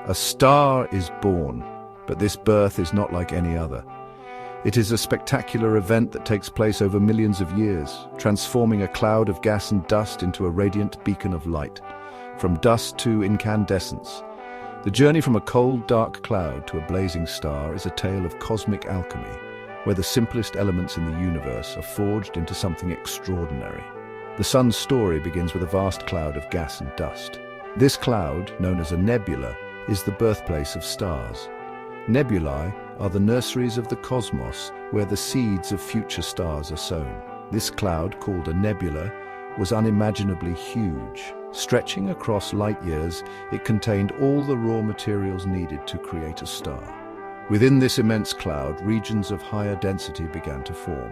A star is born, but this birth is not like any other. It is a spectacular event that takes place over millions of years, transforming a cloud of gas and dust into a radiant beacon of light. From dust to incandescence, the journey from a cold, dark cloud to a blazing star is a tale of cosmic alchemy, where the simplest elements in the universe are forged into something extraordinary. The sun's story begins with a vast cloud of gas and dust. This cloud, known as a nebula, is the birthplace of stars. Nebulae are the nurseries of the cosmos, where the seeds of future stars are sown. This cloud, called a nebula, was unimaginably huge. Stretching across light years, it contained all the raw materials needed to create a star. Within this immense cloud, regions of higher density began to form.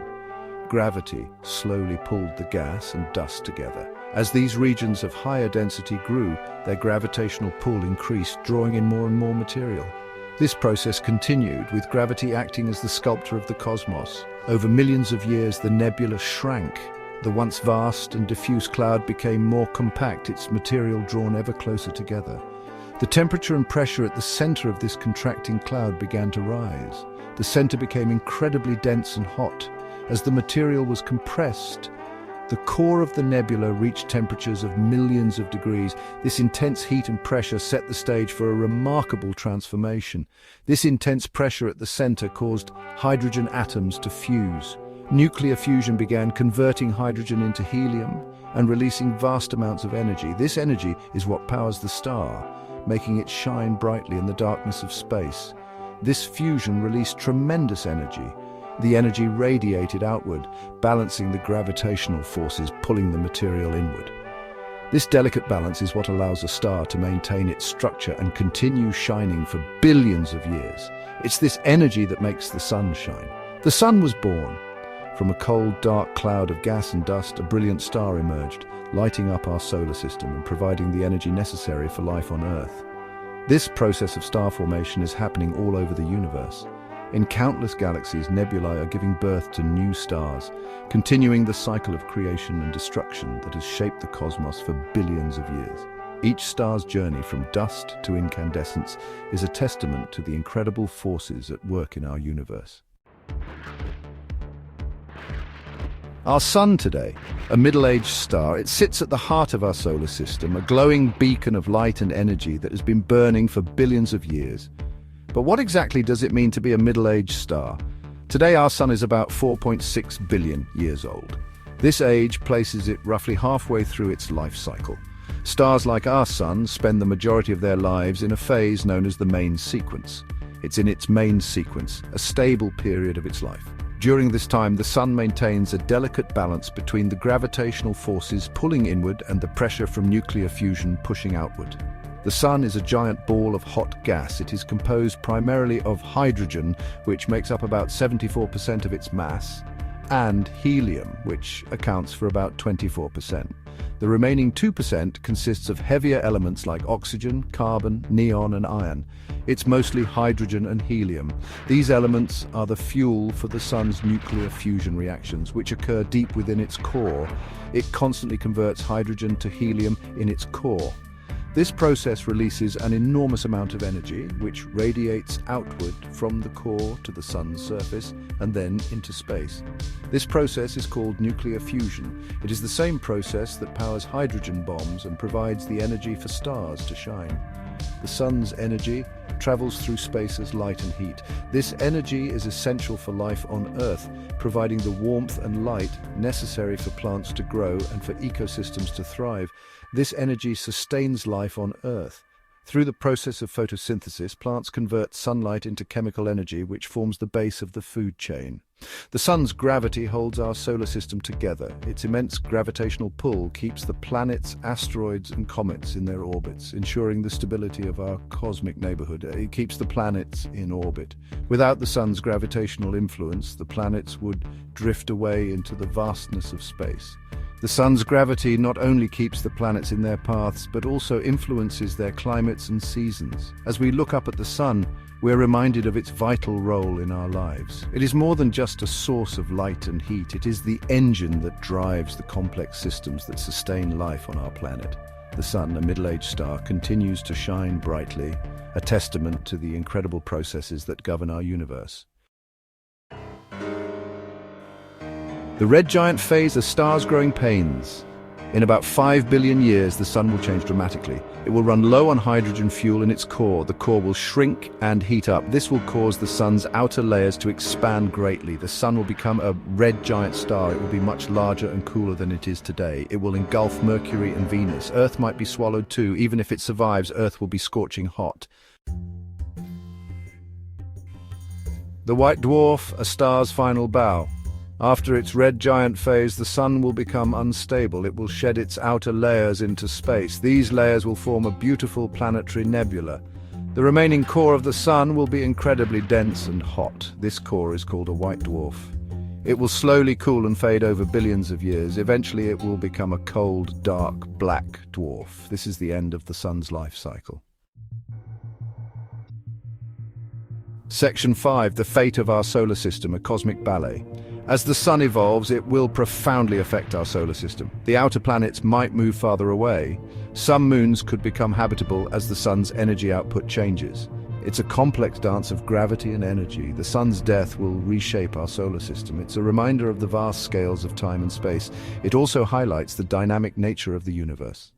Gravity slowly pulled the gas and dust together. As these regions of higher density grew, their gravitational pull increased, drawing in more and more material. This process continued, with gravity acting as the sculptor of the cosmos. Over millions of years, the nebula shrank. The once vast and diffuse cloud became more compact, its material drawn ever closer together. The temperature and pressure at the center of this contracting cloud began to rise. The center became incredibly dense and hot. As the material was compressed, the core of the nebula reached temperatures of millions of degrees. This intense heat and pressure set the stage for a remarkable transformation. This intense pressure at the center caused hydrogen atoms to fuse. Nuclear fusion began, converting hydrogen into helium and releasing vast amounts of energy. This energy is what powers the star, making it shine brightly in the darkness of space. This fusion released tremendous energy. The energy radiated outward, balancing the gravitational forces pulling the material inward. This delicate balance is what allows a star to maintain its structure and continue shining for billions of years. It's this energy that makes the sun shine. The sun was born. From a cold, dark cloud of gas and dust, a brilliant star emerged, lighting up our solar system and providing the energy necessary for life on Earth. This process of star formation is happening all over the universe. In countless galaxies, nebulae are giving birth to new stars, continuing the cycle of creation and destruction that has shaped the cosmos for billions of years. Each star's journey from dust to incandescence is a testament to the incredible forces at work in our universe. Our sun today, a middle-aged star, it sits at the heart of our solar system, a glowing beacon of light and energy that has been burning for billions of years. But what exactly does it mean to be a middle-aged star? Today our sun is about 4.6 billion years old. This age places it roughly halfway through its life cycle. Stars like our sun spend the majority of their lives in a phase known as the main sequence. It's in its main sequence, a stable period of its life. During this time, the sun maintains a delicate balance between the gravitational forces pulling inward and the pressure from nuclear fusion pushing outward. The sun is a giant ball of hot gas. It is composed primarily of hydrogen, which makes up about 74% of its mass, and helium, which accounts for about 24%. The remaining 2% consists of heavier elements like oxygen, carbon, neon, and iron. It's mostly hydrogen and helium. These elements are the fuel for the sun's nuclear fusion reactions, which occur deep within its core. It constantly converts hydrogen to helium in its core. This process releases an enormous amount of energy, which radiates outward from the core to the sun's surface and then into space. This process is called nuclear fusion. It is the same process that powers hydrogen bombs and provides the energy for stars to shine. The sun's energy travels through space as light and heat. This energy is essential for life on Earth, providing the warmth and light necessary for plants to grow and for ecosystems to thrive. This energy sustains life on Earth. Through the process of photosynthesis, plants convert sunlight into chemical energy, which forms the base of the food chain. The sun's gravity holds our solar system together. Its immense gravitational pull keeps the planets, asteroids, and comets in their orbits, ensuring the stability of our cosmic neighborhood. It keeps the planets in orbit. Without the sun's gravitational influence, the planets would drift away into the vastness of space. The sun's gravity not only keeps the planets in their paths, but also influences their climates and seasons. As we look up at the sun, we're reminded of its vital role in our lives. It is more than just a source of light and heat. It is the engine that drives the complex systems that sustain life on our planet. The sun, a middle-aged star, continues to shine brightly, a testament to the incredible processes that govern our universe. The red giant phase, a star's growing pains. In about 5 billion years, the sun will change dramatically. It will run low on hydrogen fuel in its core. The core will shrink and heat up. This will cause the sun's outer layers to expand greatly. The sun will become a red giant star. It will be much larger and cooler than it is today. It will engulf Mercury and Venus. Earth might be swallowed too. Even if it survives, Earth will be scorching hot. The white dwarf, a star's final bow. After its red giant phase, the sun will become unstable. It will shed its outer layers into space. These layers will form a beautiful planetary nebula. The remaining core of the sun will be incredibly dense and hot. This core is called a white dwarf. It will slowly cool and fade over billions of years. Eventually, it will become a cold, dark, black dwarf. This is the end of the sun's life cycle. Section 5. The fate of our solar system, a cosmic ballet. As the sun evolves, it will profoundly affect our solar system. The outer planets might move farther away. Some moons could become habitable as the sun's energy output changes. It's a complex dance of gravity and energy. The sun's death will reshape our solar system. It's a reminder of the vast scales of time and space. It also highlights the dynamic nature of the universe.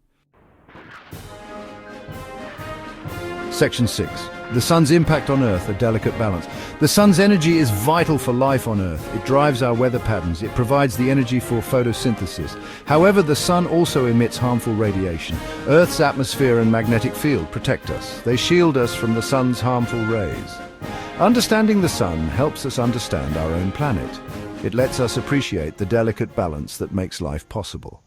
Section 6. The sun's impact on Earth, a delicate balance. The sun's energy is vital for life on Earth. It drives our weather patterns. It provides the energy for photosynthesis. However, the sun also emits harmful radiation. Earth's atmosphere and magnetic field protect us. They shield us from the sun's harmful rays. Understanding the sun helps us understand our own planet. It lets us appreciate the delicate balance that makes life possible.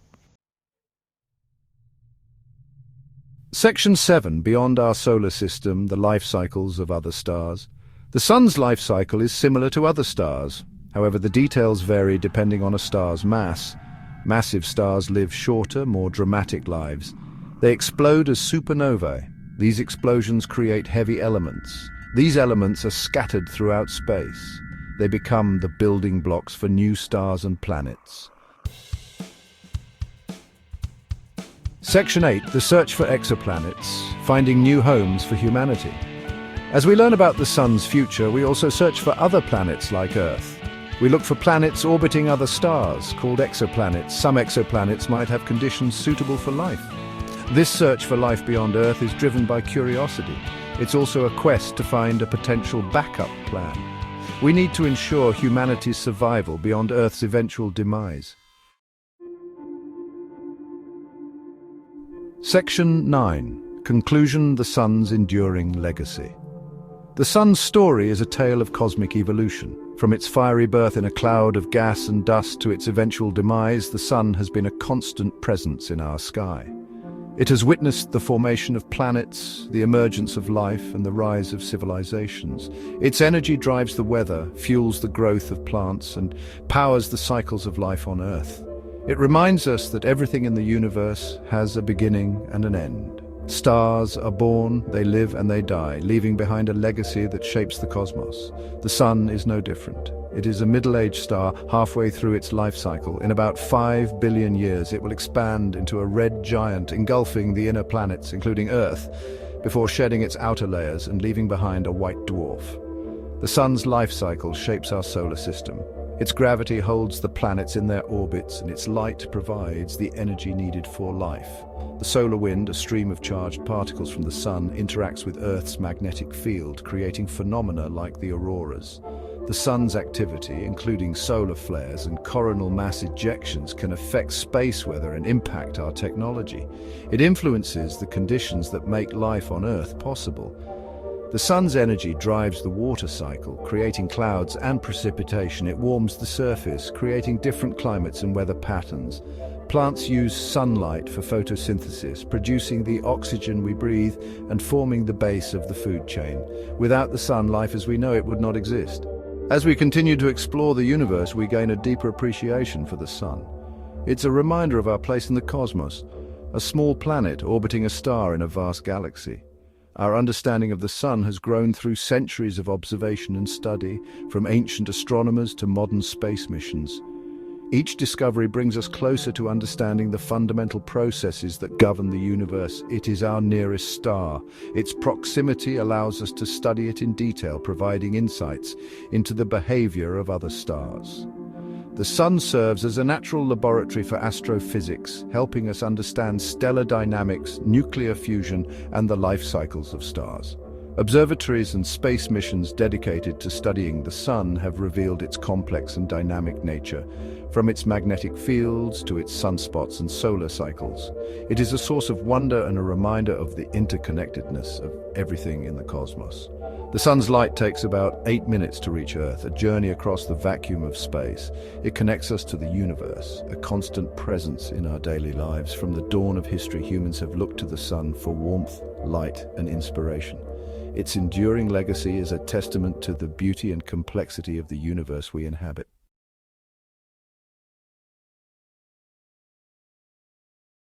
Section 7. Beyond our solar system, the life cycles of other stars. The sun's life cycle is similar to other stars. However, the details vary depending on a star's mass. Massive stars live shorter, more dramatic lives. They explode as supernovae. These explosions create heavy elements. These elements are scattered throughout space. They become the building blocks for new stars and planets. Section 8. The search for exoplanets, finding new homes for humanity. As we learn about the sun's future, we also search for other planets like Earth. We look for planets orbiting other stars, called exoplanets. Some exoplanets might have conditions suitable for life. This search for life beyond Earth is driven by curiosity. It's also a quest to find a potential backup plan. We need to ensure humanity's survival beyond Earth's eventual demise. Section 9. Conclusion: the sun's enduring legacy. The sun's story is a tale of cosmic evolution. From its fiery birth in a cloud of gas and dust to its eventual demise, the sun has been a constant presence in our sky. It has witnessed the formation of planets, the emergence of life, and the rise of civilizations. Its energy drives the weather, fuels the growth of plants, and powers the cycles of life on Earth. It reminds us that everything in the universe has a beginning and an end. Stars are born, they live and they die, leaving behind a legacy that shapes the cosmos. The sun is no different. It is a middle-aged star halfway through its life cycle. In about 5 billion years, it will expand into a red giant, engulfing the inner planets, including Earth, before shedding its outer layers and leaving behind a white dwarf. The sun's life cycle shapes our solar system. Its gravity holds the planets in their orbits, and its light provides the energy needed for life. The solar wind, a stream of charged particles from the sun, interacts with Earth's magnetic field, creating phenomena like the auroras. The sun's activity, including solar flares and coronal mass ejections, can affect space weather and impact our technology. It influences the conditions that make life on Earth possible. The sun's energy drives the water cycle, creating clouds and precipitation. It warms the surface, creating different climates and weather patterns. Plants use sunlight for photosynthesis, producing the oxygen we breathe and forming the base of the food chain. Without the sun, life as we know it would not exist. As we continue to explore the universe, we gain a deeper appreciation for the sun. It's a reminder of our place in the cosmos, a small planet orbiting a star in a vast galaxy. Our understanding of the sun has grown through centuries of observation and study, from ancient astronomers to modern space missions. Each discovery brings us closer to understanding the fundamental processes that govern the universe. It is our nearest star. Its proximity allows us to study it in detail, providing insights into the behavior of other stars. The Sun serves as a natural laboratory for astrophysics, helping us understand stellar dynamics, nuclear fusion, and the life cycles of stars. Observatories and space missions dedicated to studying the Sun have revealed its complex and dynamic nature, from its magnetic fields to its sunspots and solar cycles. It is a source of wonder and a reminder of the interconnectedness of everything in the cosmos. The Sun's light takes about 8 minutes to reach Earth, a journey across the vacuum of space. It connects us to the universe, a constant presence in our daily lives. From the dawn of history, humans have looked to the Sun for warmth, light, and inspiration. Its enduring legacy is a testament to the beauty and complexity of the universe we inhabit.